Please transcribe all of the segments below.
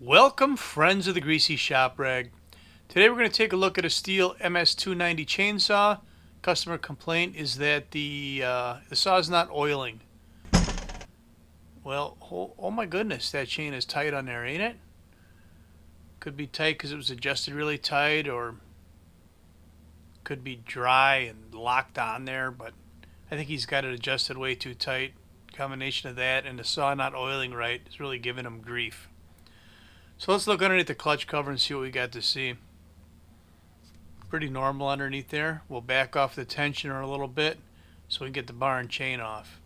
Welcome, friends of the Greasy Shop Rag. Today we're going to take a look at a Stihl MS290 chainsaw. Customer complaint is that the saw is not oiling. Well, oh my goodness, that chain is tight on there, ain't it? Could be tight because it was adjusted really tight, or could be dry and locked on there, but I think he's got it adjusted way too tight. Combination of that and the saw not oiling right is really giving him grief. So let's look underneath the clutch cover and see what we got to see. Pretty normal underneath there. We'll back off the tensioner a little bit so we can get the bar and chain off.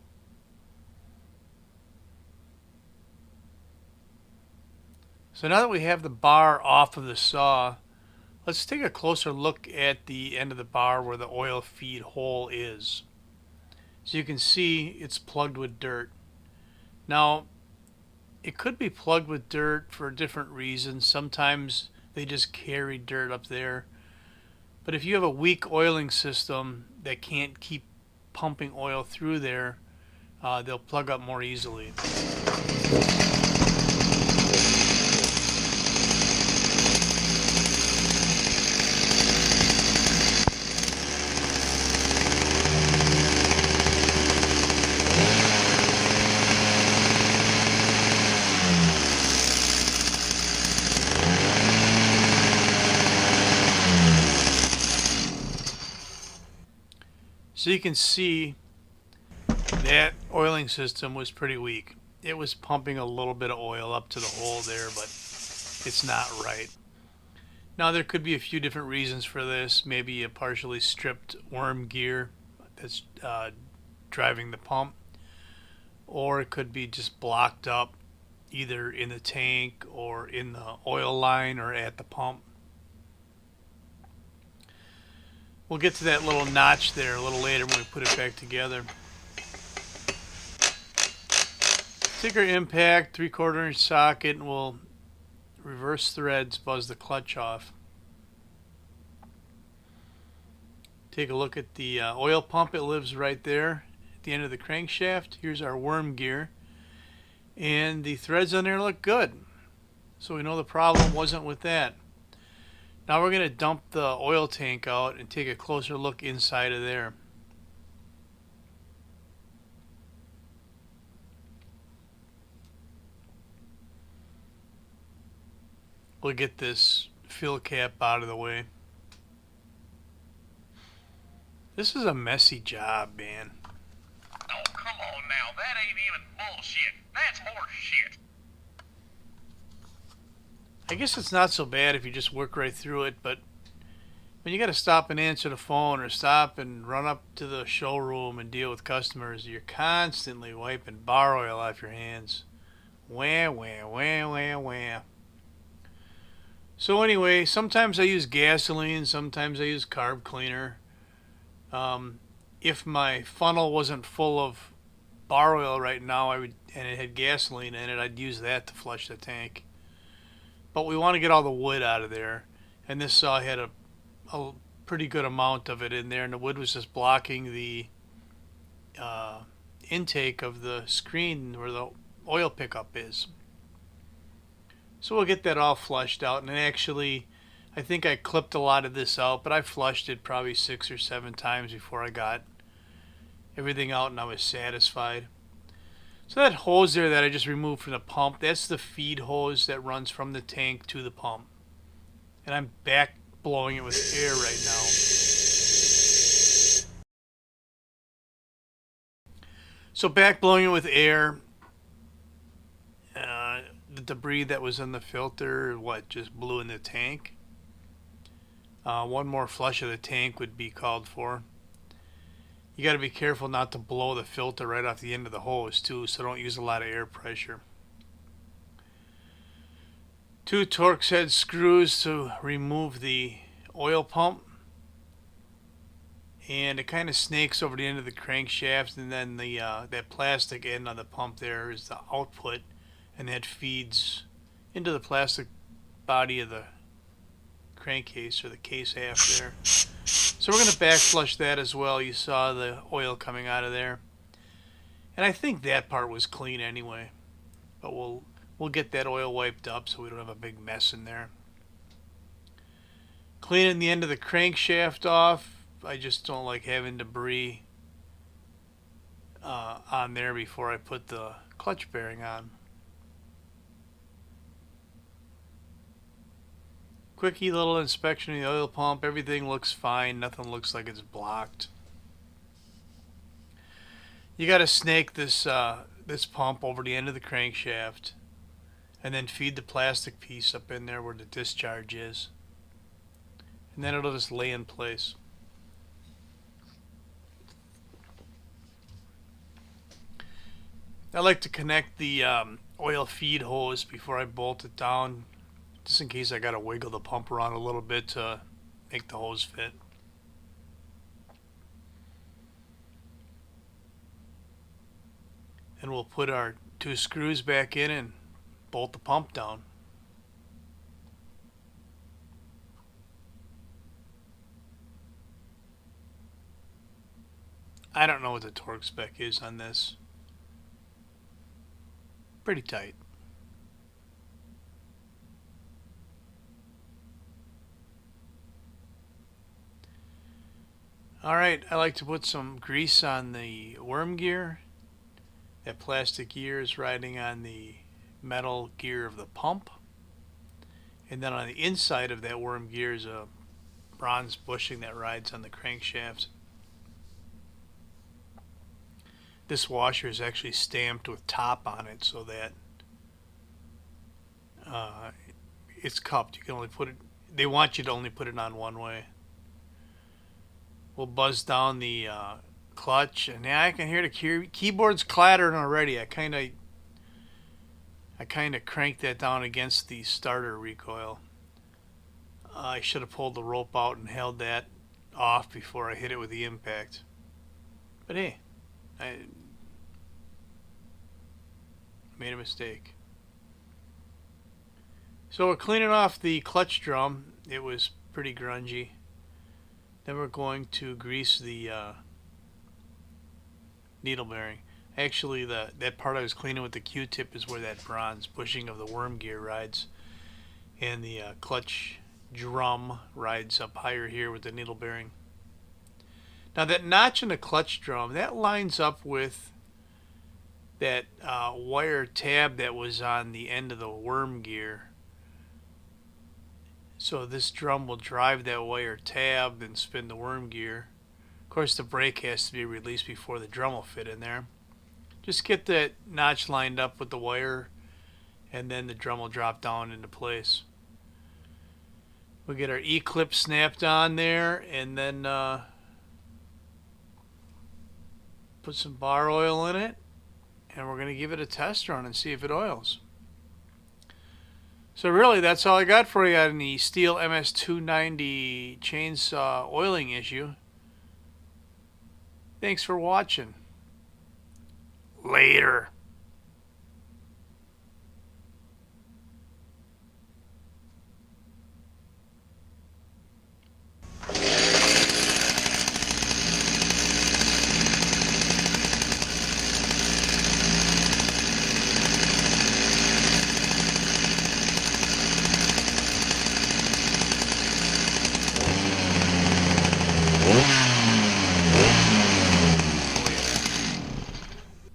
So now that we have the bar off of the saw, let's take a closer look at the end of the bar where the oil feed hole is. So you can see it's plugged with dirt. Now, it could be plugged with dirt for different reasons. Sometimes they just carry dirt up there. But if you have a weak oiling system that can't keep pumping oil through there, they'll plug up more easily. So you can see that oiling system was pretty weak. It was pumping a little bit of oil up to the hole there, but it's not right. Now there could be a few different reasons for this. Maybe a partially stripped worm gear that's driving the pump, or it could be just blocked up either in the tank or in the oil line or at the pump. We'll get to that little notch there a little later when we put it back together. Take our impact 3/4 inch socket and we'll reverse threads, buzz the clutch off. Take a look at the oil pump. It lives right there at the end of the crankshaft. Here's our worm gear. And the threads on there look good. So we know the problem wasn't with that. Now we're going to dump the oil tank out and take a closer look inside of there. We'll get this fill cap out of the way. This is a messy job, man. Oh, come on now. That ain't even bullshit. That's horse shit. I guess it's not so bad if you just work right through it, but when you got to stop and answer the phone or stop and run up to the showroom and deal with customers, you're constantly wiping bar oil off your hands. Wah, wah, wah, wah, wah. So anyway, sometimes I use gasoline, sometimes I use carb cleaner. If my funnel wasn't full of bar oil right now, and it had gasoline in it, I'd use that to flush the tank. But we want to get all the wood out of there, and this saw had a pretty good amount of it in there, and the wood was just blocking the intake of the screen where the oil pickup is. So we'll get that all flushed out, and actually I think I clipped a lot of this out, but I flushed it probably 6 or 7 times before I got everything out and I was satisfied. So that hose there that I just removed from the pump, that's the feed hose that runs from the tank to the pump. And I'm back blowing it with air right now. So back blowing it with air, the debris that was in the filter, just blew in the tank. One more flush of the tank would be called for. You got to be careful not to blow the filter right off the end of the hose too, so don't use a lot of air pressure. 2 Torx head screws to remove the oil pump, and it kind of snakes over the end of the crankshaft, and then the that plastic end on the pump there is the output, and that feeds into the plastic body of the crankcase, or the case half there. So we're going to back flush that as well. You saw the oil coming out of there. And I think that part was clean anyway. But we'll We'll get that oil wiped up so we don't have a big mess in there. Cleaning the end of the crankshaft off. I just don't like having debris on there before I put the clutch bearing on. Quickie little inspection of the oil pump. Everything looks fine. Nothing looks like it's blocked. You got to snake this this pump over the end of the crankshaft, and then feed the plastic piece up in there where the discharge is, and then it'll just lay in place. I like to connect the oil feed hose before I bolt it down, just in case I got to wiggle the pump around a little bit to make the hose fit. And we'll put our 2 screws back in and bolt the pump down. I don't know what the torque spec is on this. Pretty tight. Alright, I like to put some grease on the worm gear. That plastic gear is riding on the metal gear of the pump. And then on the inside of that worm gear is a bronze bushing that rides on the crankshaft. This washer is actually stamped with top on it so that it's cupped. You can only put it, they want you to only put it on one way. We'll buzz down the clutch, and yeah, I can hear the keyboard's clattering already. I kind of cranked that down against the starter recoil. I should have pulled the rope out and held that off before I hit it with the impact. But hey, I made a mistake. So we're cleaning off the clutch drum. It was pretty grungy. Then we're going to grease the needle bearing. Actually, that part I was cleaning with the Q-tip is where that bronze bushing of the worm gear rides. And the clutch drum rides up higher here with the needle bearing. Now that notch in the clutch drum, that lines up with that wire tab that was on the end of the worm gear. So this drum will drive that wire tab and spin the worm gear. Of course, the brake has to be released before the drum will fit in there. Just get that notch lined up with the wire, and then the drum will drop down into place. We'll get our E-clip snapped on there, and then put some bar oil in it, and we're going to give it a test run and see if it oils. So really, that's all I got for you on the Stihl MS290 chainsaw oiling issue. Thanks for watching. Later.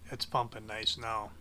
It's pumping nice now.